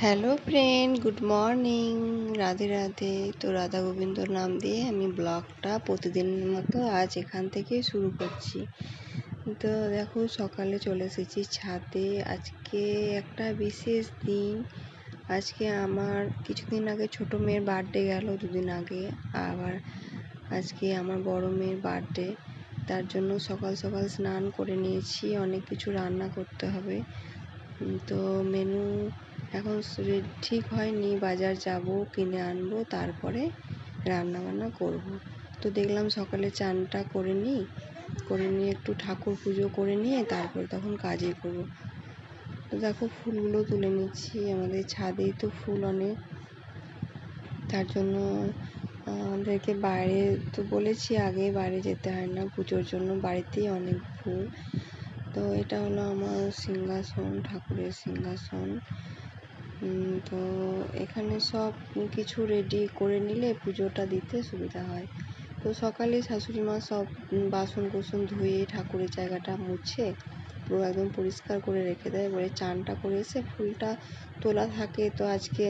Hello friend, good morning. Radhe Radhe. তো রাধা গোবিন্দর নাম দিয়ে আমি ব্লগটা প্রতিদিনের মতো আজ এখান থেকে শুরু করছি। তো দেখো, সকালে চলে এসেছি ছাদে। আজকে একটা বিশেষ দিন। আজকে আমার কিছুদিন আগে ছোট মেয়ের বার্থডে গেল, দুদিন আগে। আবার আজকে আমার বড় মেয়ের বার্থডে। তার জন্য সকাল সকাল স্নান করে নিয়েছি। অনেক কিছু রান্না করতে হবে। তো মেনু এখন ঠিক হয়নি, বাজার যাব, কিনে আনবো, তারপরে রান্না বান্না করব। তো দেখলাম সকালে চানটা করে নিয়ে একটু ঠাকুর পুজো করে নিয়ে তারপর তখন কাজে করব। তো দেখো, ফুলগুলো তুলে নিচ্ছি। আমাদের ছাদেই তো ফুল অনেক, তার জন্য আমাদেরকে বাইরে তো বলেছি আগে, বাইরে যেতে হয় না পুজোর জন্য, বাড়িতেই অনেক ফুল। তো এটা হলো আমার সিংহাসন, ঠাকুরের সিংহাসন। তো এখানে সব কিছু রেডি করে নিলে পুজোটা দিতে সুবিধা হয়। তো সকালে শাশুড়ি মা সব বাসন কোসন ধুয়ে ঠাকুরের জায়গাটা মুছে পুরো একদম পরিষ্কার করে রেখে দেয়। বলে চানটা করে এসে ফুলটা তোলা থাকে। তো আজকে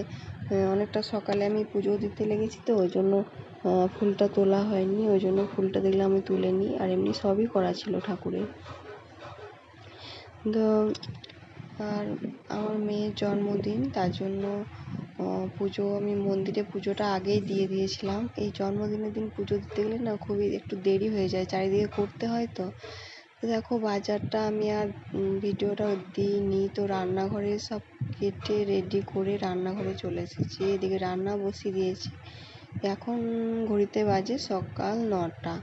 অনেকটা সকালে আমি পুজো দিতে লেগেছি, তো ওই জন্য ফুলটা তোলা হয়নি। ওই জন্য ফুলটা দেখলাম আমি তুলে নিই। আর এমনি সবই করা ছিল ঠাকুরের। তো আর আমার মেয়ের জন্মদিন, তার জন্য পুজো আমি মন্দিরে পুজোটা আগেই দিয়ে দিয়েছিলাম। এই জন্মদিনের দিন পুজো দিতে গেলে না খুবই একটু দেরি হয়ে যায়, চারিদিকে করতে হয়। তো দেখো, বাজারটা আমি আর ভিডিওটা দিইনি। তো রান্নাঘরে সব কেটে রেডি করে রান্নাঘরে চলে এসেছি। এদিকে রান্না বসিয়ে দিয়েছি। এখন ঘড়িতে বাজে সকাল 9টা।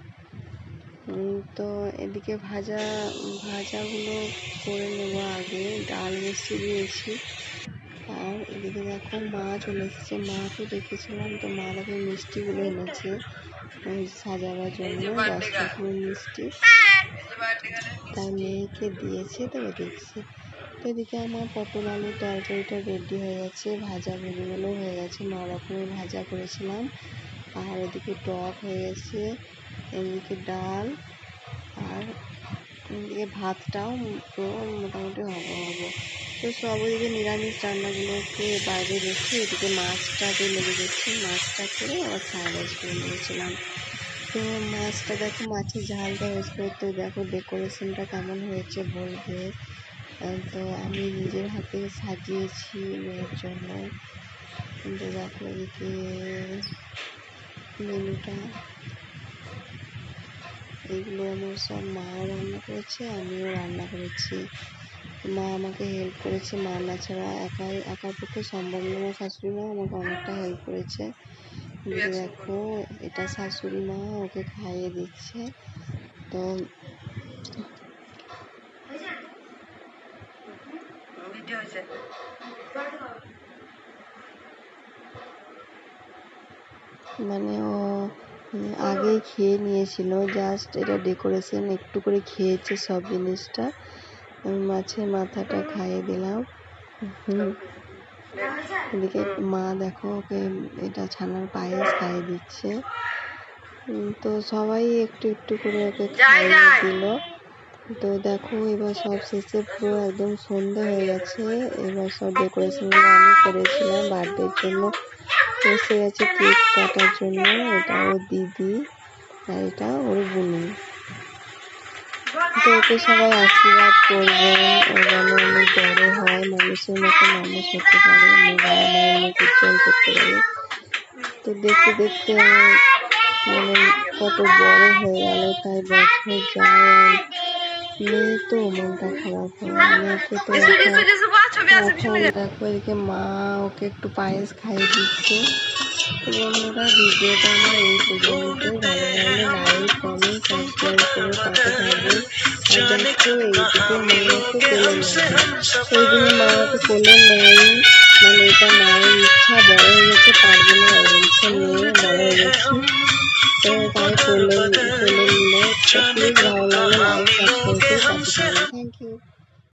তো এদিকে ভাজাগুলো করে নেব আগে। ডাল বসিয়ে দিয়েছি। আর এদিকে দেখো, মা চলে এসেছে। মাকে দেখেছিলাম, তো মা দেখো মিষ্টিগুলো এনেছে সাজাবার জন্য, 10 রকমের মিষ্টি। তার মেয়েকে দিয়েছে, তো দেখছি। তো এদিকে আমার পটল আলুর তরকারিটা রেডি হয়ে গেছে, ভাজা ভুজিগুলো হয়ে গেছে, 9 রকমের ভাজা করেছিলাম। আর ওদিকে টক হয়ে গেছে, এদিকে ডাল, আর এদিকে ভাতটাও পুরো মোটামুটি হবো। তো সব ওইদিকে নিরামিষ রান্নাগুলোকে বাইরে রেখে এদিকে মাছটাকে লেগে গেছে। মাছটা করে আবার ফ্রাইড রাইস করে নিয়েছিলাম। তো মাছটা দেখো, মাছের ঝালটা হয়েছে। তো দেখো ডেকোরেশনটা কেমন হয়েছে বলবে। তো আমি নিজের হাতে সাজিয়েছি মেয়ের জন্য। কিন্তু দেখো এদিকে মেনুটা, এগুলো আমার সব মাও রান্না করেছে, আমিও রান্না করেছি। মা আমাকে হেল্প করেছে, মা না ছাড়া একার পক্ষে সম্ভব নয়। আমার শাশুড়ি মা আমাকে অনেকটা হেল্প করেছে। দেখো, এটা শাশুড়ি মা ওকে খাইয়ে দিচ্ছে। তো মানে ও আগেই খেয়ে নিয়েছিল, জাস্ট এটা ডেকোরেশন একটু করে খেয়েছে সব জিনিসটা। আমি মাছের মাথাটা খাইয়ে দিলাম। এদিকে মা দেখো ওকে এটা ছানার পায়েস খাইয়ে দিচ্ছে। তো সবাই একটু একটু করে ওকে খাইয়ে দিল। তো দেখো, এবার সব শেষে পুরো একদম সন্ধে হয়ে গেছে। এবার সব ডেকোরেশনগুলো আমি করেছিলাম বার্থডের জন্য। বসে গেছে কেক কাটার জন্য। এটা ওর দিদি আর এটা ওর বোন। তো ওকে সবাই আশীর্বাদ করবেন, ও যেন অনেক বড় হয়, মানুষের মতো মানুষ হতে পারে, আমার বাবা মায়ের মুখ উজ্জ্বল করতে পারে। তো দেখতে দেখতে মানে কত বড় হয়ে গেল, তাই বছর যায়। মেয়ে তো মনটা খারাপ হয়, মেয়েকে তো এখন দেখো এদিকে মা ওকে একটু পায়েস খাইয়ে দিচ্ছে। তো বন্ধুরা, ভিডিওটা আমার এই পর্যন্তই। ভালো লাগলে লাইক, কমেন্ট, সাবস্ক্রাইব করে পাশে থাকবেন। আর দেখো, এইদিকে মেয়েকে কোলে নেয়, ওই দিন মা ওকে কোলে নেয়নি, মানে এটা মায়ের ইচ্ছা, বড় হয়ে গেছে, পারবে না, মেয়ে বড় হয়ে গেছে।